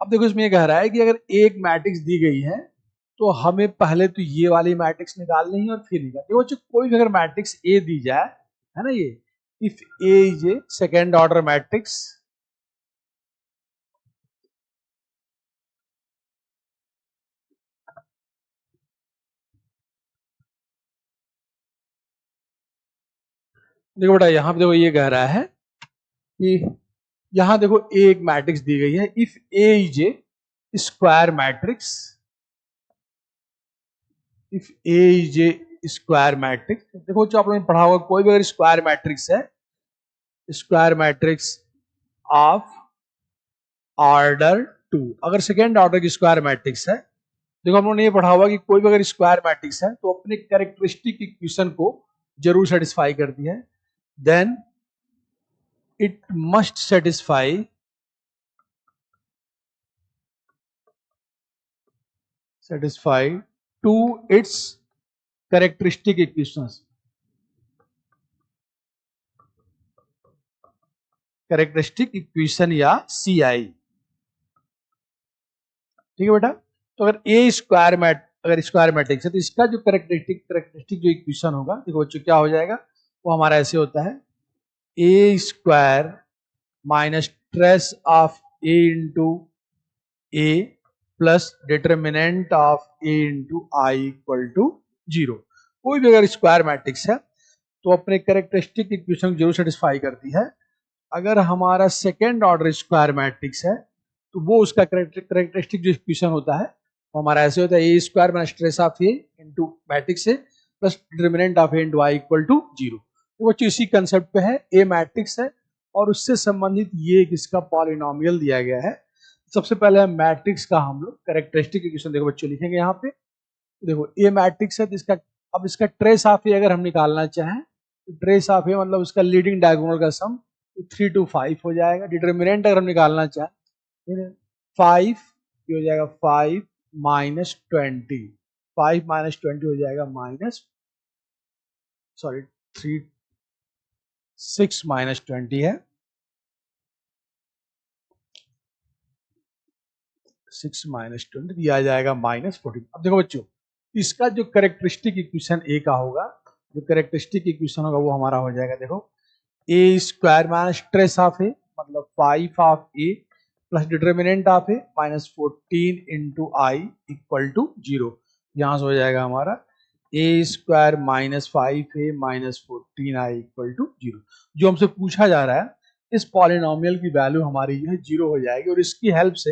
अब देखो इसमें ये कह रहा है कि अगर एक मैट्रिक्स दी गई है तो हमें पहले तो ये वाली मैट्रिक्स निकालनी है और फिर निकाल देखो बच्चों, कोई भी अगर मैट्रिक्स ए दी जाए, है ना, ये if A is a second order matrix, देखो बेटा यहां पे देखो ये कह रहा है कि यहां देखो एक मैट्रिक्स दी गई है, if A is a square matrix, if A is a square matrix, देखो जो आप लोगों ने पढ़ा होगा कोई भी अगर स्क्वायर मैट्रिक्स है, स्क्वायर मैट्रिक्स ऑफ ऑर्डर 2, अगर सेकेंड ऑर्डर की स्क्वायर मैट्रिक्स है, देखो हम लोगों ने ये पढ़ा होगा कि कोई भी अगर स्क्वायर मैट्रिक्स है तो अपने कैरेक्टरिस्टिक इक्वेशन को जरूर सेटिस्फाई करती है, then it must satisfy to its characteristic equations, characteristic equation या CI, ठीक है बेटा। तो अगर ए स्क्वायर अगर स्क्वायर मैट्रिक्स है तो इसका जो कैरेक्टरिस्टिक जो इक्वेशन होगा, देखो बच्चों क्या हो जाएगा, वो हमारा ऐसे होता है A square minus trace of A into A plus determinant of A into I equal to 0। कोई भी अगर स्क्वायर मैट्रिक्स है तो अपने कैरेक्टरिस्टिक इक्वेशन जरूर सेटिस्फाई करती है। अगर हमारा सेकेंड ऑर्डर स्क्वायर मैट्रिक्स है तो वो उसका कैरेक्टरिस्टिक जो इक्वेशन होता है वो हमारा ऐसे होता है A square minus trace of A into matrix A plus determinant of A into I equal to 0। तो बच्चों इसी कंसेप्ट पे है, ए मैट्रिक्स है और उससे संबंधित ये किसका पॉलिनोमियल दिया गया है। सबसे पहले मैट्रिक्स का हम लोग कैरेक्टरिस्टिक इक्वेशन देखो बच्चों लिखेंगे यहाँ पे। देखो ए मैट्रिक्स है तो इसका अब इसका ट्रेस ऑफ ए अगर हम निकालना चाहें तो ट्रेस ऑफ ए मतलब उसका लीडिंग डायगोनल का सम 3 to 5 हो जाएगा। डिटर्मिनेंट अगर हम निकालना चाहें 5 ये हो जाएगा 5 माइनस 20, 5 माइनस 20 हो जाएगा माइनस 6 माइनस 20 है 6 माइनस 20, ये आ जाएगा माइनस 14। अब देखो बच्चों इसका जो कैरेक्टरिस्टिक इक्वेशन ए का होगा, जो कैरेक्टरिस्टिक इक्वेशन होगा वो हमारा हो जाएगा देखो A square minus trace of A मतलब 5 of A plus determinant of A minus 14 into I equal to 0। यहां से हो जाएगा हमारा A square minus 5 A minus 14 I equal to 0। जो हमसे पूछा जा रहा है इस पॉलिनोमियल की वैल्यू हमारी जो है 0 हो जाएगी और इसकी हेल्प से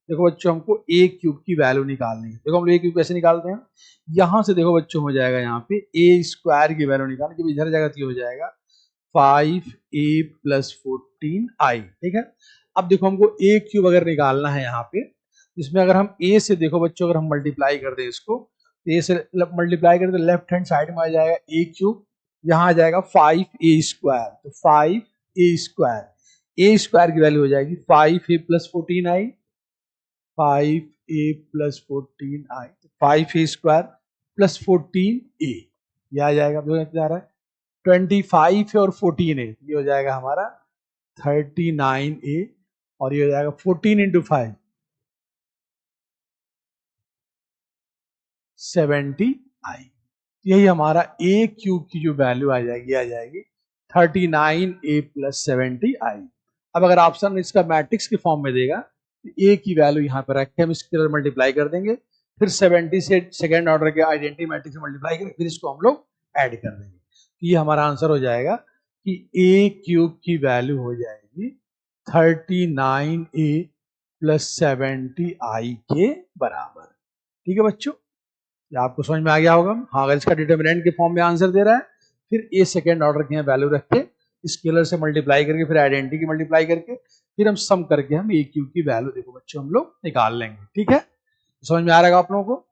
देखो बच्चों हमको ए क्यूब की वैल्यू निकालनी है। देखो हम लोग ए क्यूब कैसे निकालते हैं, यहां से देखो बच्चों हो जाएगा यहाँ पे ए स्क्वायर की वैल्यू निकालनी, जब इधर जाएगा तो हो जाएगा 5a प्लस 14i, ठीक है। अब देखो हमको ए क्यूब अगर निकालना है यहाँ पे, इसमें अगर हम ए से देखो बच्चों अगर हम मल्टीप्लाई कर दें इसको, ए से मल्टीप्लाई करें तो लेफ्ट हैंड साइड में आ जाएगा ए क्यूब, यहाँ आ जाएगा 5a स्क्वायर, तो 5a स्क्वायर, ए स्क्वायर की वैल्यू हो जाएगी 5a plus 14i, 5a plus 14i, 5a square plus 14a, यह आ जाएगा जा रहा है 25 है और 14 है, ये हो जाएगा हमारा 39a और ये हो जाएगा 14 इंटू 5 70i। यही हमारा a क्यूब की जो वैल्यू आ जाएगी 39a प्लस 70i। अब अगर ऑप्शन इसका मैट्रिक्स के फॉर्म में देगा तो a की वैल्यू यहाँ पर रख के हम इसके मल्टीप्लाई कर देंगे, फिर 70 से सेकेंड ऑर्डर के आइडेंटिटी मैट्रिक्स से मल्टीप्लाई करेंगे, फिर इसको हम लोग ऐड कर देंगे। ये हमारा आंसर हो जाएगा कि ए क्यूब की वैल्यू हो जाएगी 39a प्लस 70i के बराबर। ठीक है बच्चों, ये आपको समझ में आ गया होगा। हाँ, अगर इसका डिटर्मिनेंट के फॉर्म में आंसर दे रहा है फिर ए सेकेंड ऑर्डर की वैल्यू रख के स्केलर से मल्टीप्लाई करके फिर आइडेंटिटी की मल्टीप्लाई करके फिर हम सम करके हम ए क्यूब की वैल्यू देखो बच्चों हम लोग निकाल लेंगे। ठीक है, समझ में आ रहा है आप लोगों को।